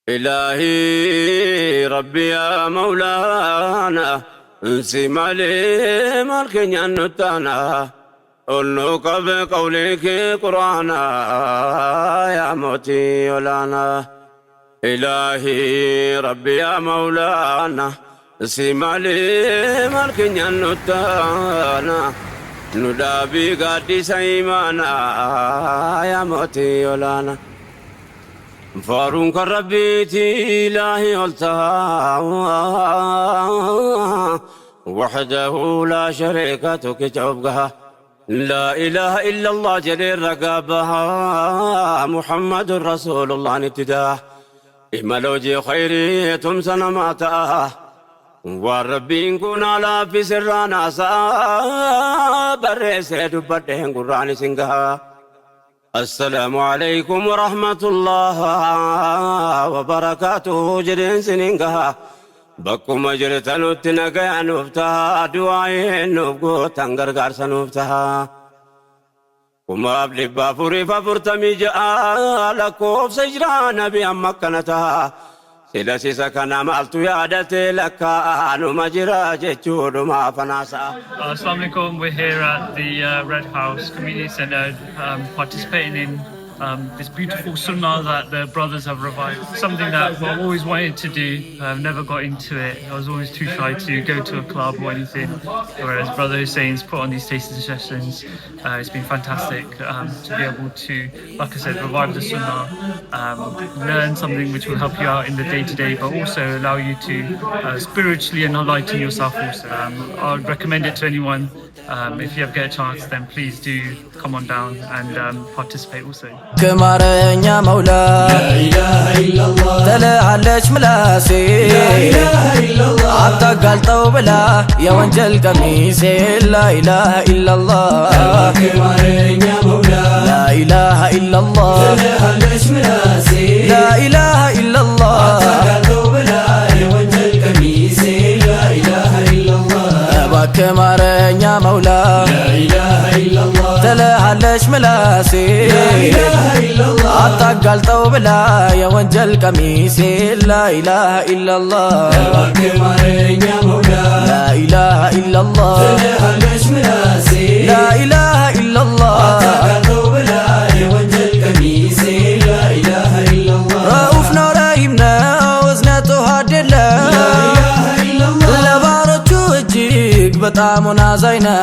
إلهي ربي يا مولانا انسي مالي مالكن ينتانا قلنك بقولك قرآنا يا موتي ولانا إلهي ربي يا مولانا انسي مالي مالكن ينتانا ندابي قدي سيمانا يا موتي ولانا فارون كربيتي إلهي قلتها وحده لا شريك تكتبها لا إله إلا الله جليل رقابها محمد رسول الله نتداه إمالوجي خيري تمسن ماتاه والربين كون على في سرانا بري سيد بدهن قراني سنقها السلام عليكم ورحمة الله وبركاته جرين سنينها بكم جرتنو تنقى نفتها دعائي نبقو تنقرقار سنفتها كما أبلي بافوري ففرتمي جاء لكوف سجران بأمكنتها سلسي سكنا مالتو يادتي لكا أنو مجرى جيشود ما فناسا. Assalamu alaikum. We're here at the Red House Community Center participating in this beautiful sunnah that the brothers have revived. Something that I've always wanted to do. I've never got into it. I was always too shy to go to a club or anything. Whereas Brother Hussein's put on these tasting sessions. It's been fantastic to be able to, like I said, revive the sunnah, learn something which will help you out in the day-to-day, but also allow you to spiritually enlighten yourself also. I would recommend it to anyone. If you ever get a chance, then please do come on down and participate also. كمارኛ መውላ لا إله إلا الله ተለዓለች ምላሴ لا إله إلا الله አታጋልጠው ብላ የወንጀል ቀሚሴ لا إله إلا الله كمارኛ መውላ لا إله إلا الله ተለዓለች ምላሴ لا إله إلا الله አታጋልጠው ብላ የወንጀል ቀሚሴ لا إله إلا الله كمارኛ መውላ لا إله إلا الله ተለዓለች ምላሴ لا إله إلا الله አታጋልጠው ብላ የወንጀል ቀሚሴ لا إله إلا الله كمارኛ መውላ لا إله إلا الله ተለዓለች ምላሴ لا إله إلا الله አታጋልጠው ብላ የወንጀል ቀሚሴ لا إله إلا الله ረኡፍ ነው ረሂም ነው እዝነቱ ሀደለ ለባሮቹ እጅግ በጣም አዛኝ ነው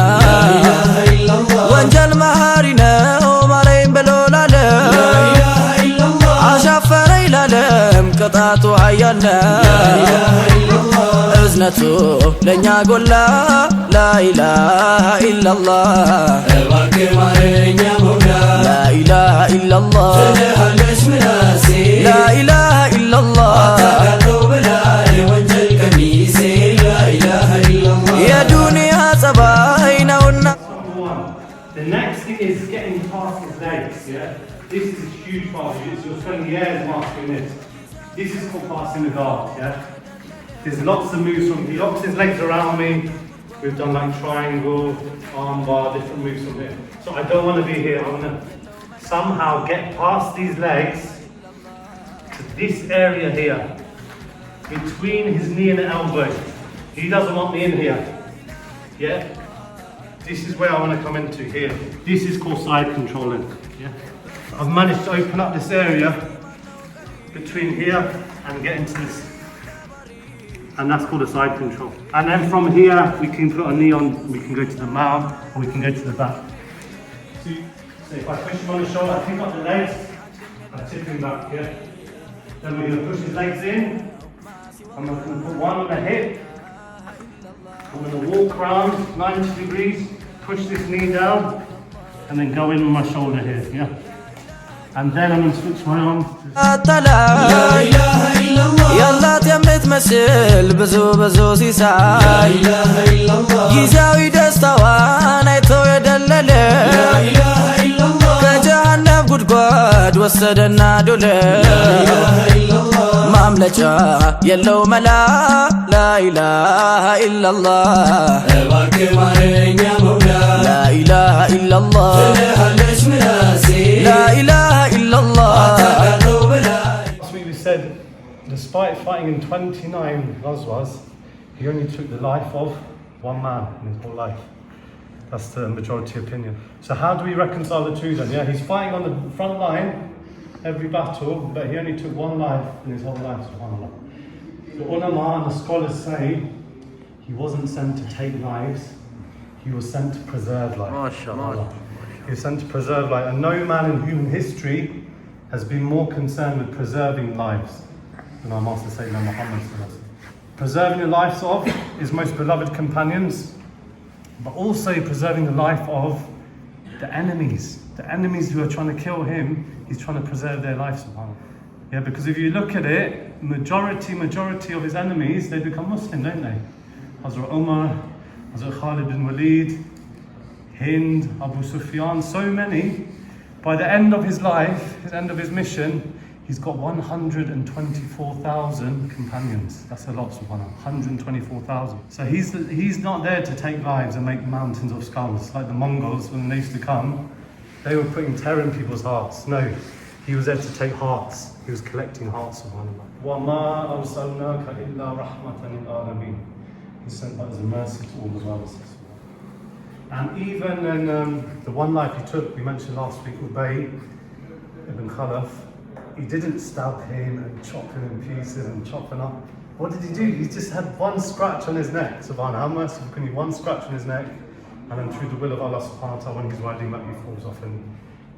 ወንጀል መሃሪ ነው ማረኝ ብሎ ላለ አሻፈረኝ ላለም ቅጣቱ ኃያል ነው እዝነቱ ለእኛ ጎላ لا إله إلا الله እባክህ ማረኝ መውላ لا إله إلا الله ተለዓለች ምላሴ لا إله إلا الله አታጋልጠው ብላ የወንጀል ቀሚሴ لا إله إلا الله የዱንያ ጸባይ ነውና. The next thing is getting past his legs, yeah? This is a huge part of it. You're spending years mastering this. This is called passing the guard, yeah? There's lots of moves from, he locks his legs around me. We've done like triangle, arm bar, different moves from here. So I don't want to be here. I want to somehow get past these legs to this area here, between his knee and the elbow. He doesn't want me in here, yeah? This is where I want to come into here. This is called side controlling. Yeah? I've managed to open up this area between here and get into this. And that's called a side control. And then from here, we can put a knee on, we can go to the mount, or we can go to the back. So if I push him on the shoulder, I pick up the legs, I tip him back, yeah? Then we're going to push his legs in. I'm going to put one on the hip. I'm going to walk around 90 degrees, push this knee down, and then go in with my shoulder here, yeah? And then I'm going to switch my arm. لا إله إلا الله يالله የምትመስል ብዙ ብዙ ሲሳይ لا إله إلا الله ጊዜያዊ ደስታዋን አይቶ የደለለ لا إله إلا الله ከጀሃነም ጉድጓድ ወሰደና ዶለ لا إله إلا الله ማምለጫ የለው መላ لا إله إلا الله እባክህ ማረኝ መውላ لا إله إلا الله ተለዓለች ምላሴ لا إله إلا الله Last week we said despite fighting in 29 ghazwas, he only took the life of one man in his whole life. That's the majority opinion. So how do we reconcile the two then? Yeah, he's fighting on the front line every battle, but he only took one life in his whole life, subhanAllah. The ulama and the scholars say he wasn't sent to take lives, he was sent to preserve life. MashaAllah. He was sent to preserve life, and no man in human history has been more concerned with preserving lives than our Master Sayyidina Muhammad. Preserving the lives of his most beloved companions, but also preserving the life of the enemies who are trying to kill him. He's trying to preserve their lives, subhanAllah. Yeah, because if you look at it, majority of his enemies, they become Muslim, don't they? Hazrat Umar, Hazrat Khalid bin Walid, Hind, Abu Sufyan, so many. By the end of his life, his end of his mission, he's got 124,000 companions. That's a lot, subhanAllah. 124,000. So he's not there to take lives and make mountains of skulls like the Mongols when they used to come. They were putting terror in people's hearts. No, he was there to take hearts. He was collecting hearts, subhanAllah. وَمَا أَرْسَلْنَاكَ إِلَّا رَحْمَةً لِلْعَالَمِينَ. He's sent as a mercy to all the world. And even in the one life he took, we mentioned last week, Ubay ibn Khalaf, he didn't stab him and chop him in pieces and chop him up. What did he do? He just had one scratch on his neck. Subhanallah, how merciful can you? One scratch on his neck, and then through the will of Allah subhanahu wa ta'ala, when he's riding back, he falls off and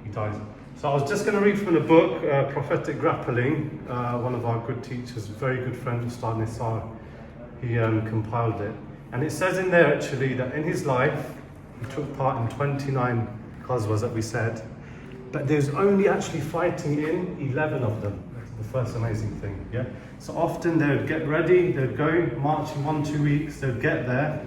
he dies. So I was just going to read from the book, Prophetic Grappling. One of our good teachers, very good friend, Ustadh Hussain, he compiled it. And it says in there actually that in his life, he took part in 29 ghazwas that we said, but there's only actually fighting in 11 of them. That's the first amazing thing, yeah? So often they would get ready, they'd go marching 1-2 weeks, they'd get there,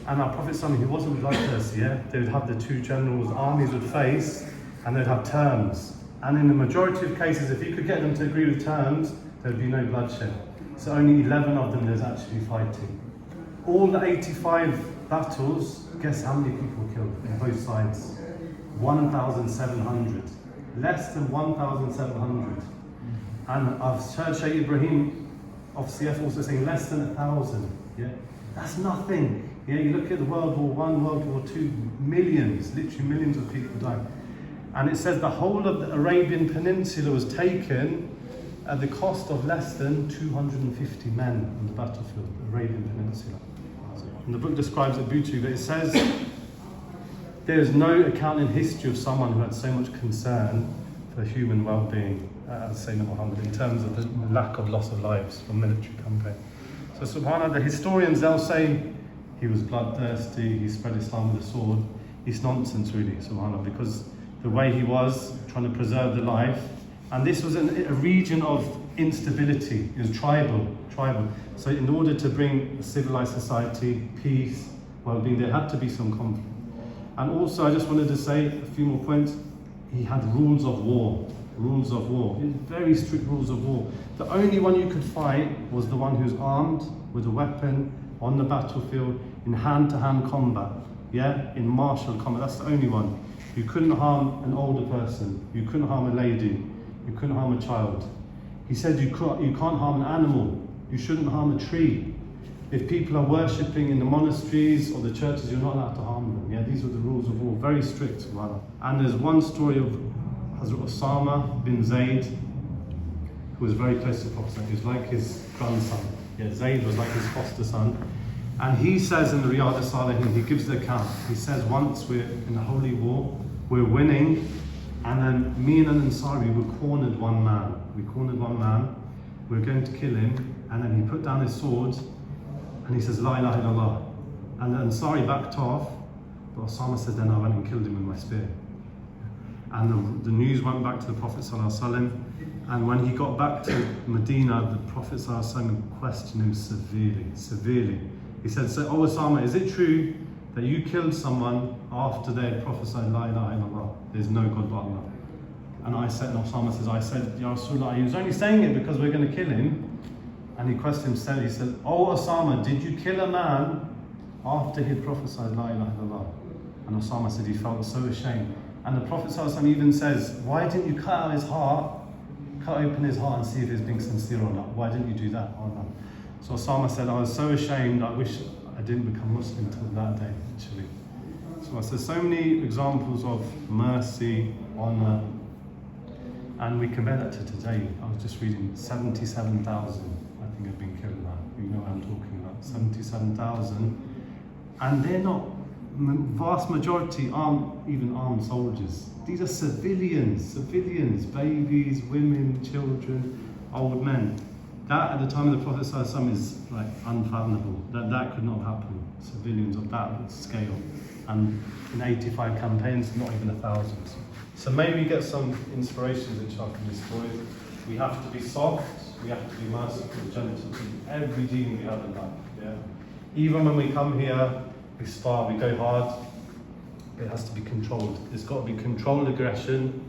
and our Prophet he wasn't bloodthirsty, yeah? They would have the two generals, armies would face, and they'd have terms. And in the majority of cases, if you could get them to agree with terms, there'd be no bloodshed. So only 11 of them there's actually fighting. All the 85 battles, guess how many people killed on both sides? 1,700. Less than 1,700. And I've heard Shaykh Ibrahim of CF also saying less than 1,000. Yeah, that's nothing. Yeah, you look at the World War I, World War II, millions, literally millions of people died. And it says the whole of the Arabian Peninsula was taken at the cost of less than 250 men on the battlefield, the Arabian Peninsula. And the book describes it beautifully, but it says there is no account in history of someone who had so much concern for human well-being as Sayyidina Muhammad in terms of the lack of loss of lives from military campaign. So subhanAllah, the historians, they'll say he was bloodthirsty, he spread Islam with a sword. It's nonsense really, subhanAllah, because the way he was trying to preserve the life, and this was a region of instability, it was tribal. So in order to bring a civilized society, peace, well-being, there had to be some conflict. And also I just wanted to say a few more points. He had rules of war, very strict rules of war. The only one you could fight was the one who's armed with a weapon on the battlefield in hand-to-hand combat, yeah, in martial combat, that's the only one. You couldn't harm an older person, you couldn't harm a lady, you couldn't harm a child. He said you can't harm an animal, you shouldn't harm a tree. If people are worshipping in the monasteries or the churches, you're not allowed to harm them. Yeah, these were the rules of war, very strict. And there's one story of Hazrat Osama bin Zayd, who was very close to the Prophet. He was like his grandson. Yeah, Zayd was like his foster son. And he says in the Riyadh al-Salihin, he gives the account. He says once we're in a holy war, we're winning, and then me and an Ansari, we cornered one man. We're going to kill him, and then he put down his sword, and he says, La ilaha illallah. And the Ansari backed off, but Osama said, then I went and killed him with my spear. And the news went back to the Prophet ﷺ, and when he got back to Medina, the Prophet ﷺ questioned him severely. He said, so, oh Osama, is it true that you killed someone after they had prophesied La ilaha illallah, there's no God but Allah? And Osama says, I said, Ya Rasulullah, he was only saying it because we're going to kill him. And he questioned himself, he said, oh Osama, did you kill a man after he had prophesied La ilaha illallah? And Osama said he felt so ashamed. And the Prophet ﷺ even says, why didn't you cut out his heart cut open his heart and see if he's being sincere or not. Why didn't you do that? Oh, no. So Osama said, I was so ashamed, I wish I didn't become Muslim until that day, actually. So I said, so many examples of mercy, honour, and we compare that to today. I was just reading 77,000, I think, have been killed now. You know what I'm talking about, 77,000. And they're not, vast majority aren't even armed soldiers. These are civilians, babies, women, children, old men. That at the time of the Prophet ﷺ is like unfathomable. That could not happen. Civilians of that scale. And in 85 campaigns, not even 1,000. So maybe get some inspirations inshallah from this story. We have to be soft, we have to be merciful, gentle in every deen we have in life. Yeah? Even when we come here, we start, we go hard, it has to be controlled. There's got to be controlled aggression.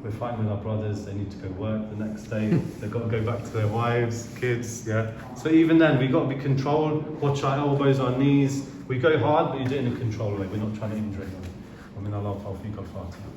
We're fighting with our brothers, they need to go work the next day, they've got to go back to their wives, kids, yeah? So even then, we've got to be controlled, watch our elbows, our knees. We go hard, but you do it in a controlled way. We're not trying to injure anyone. I mean, Allah, Tawfiq al-Fatiha.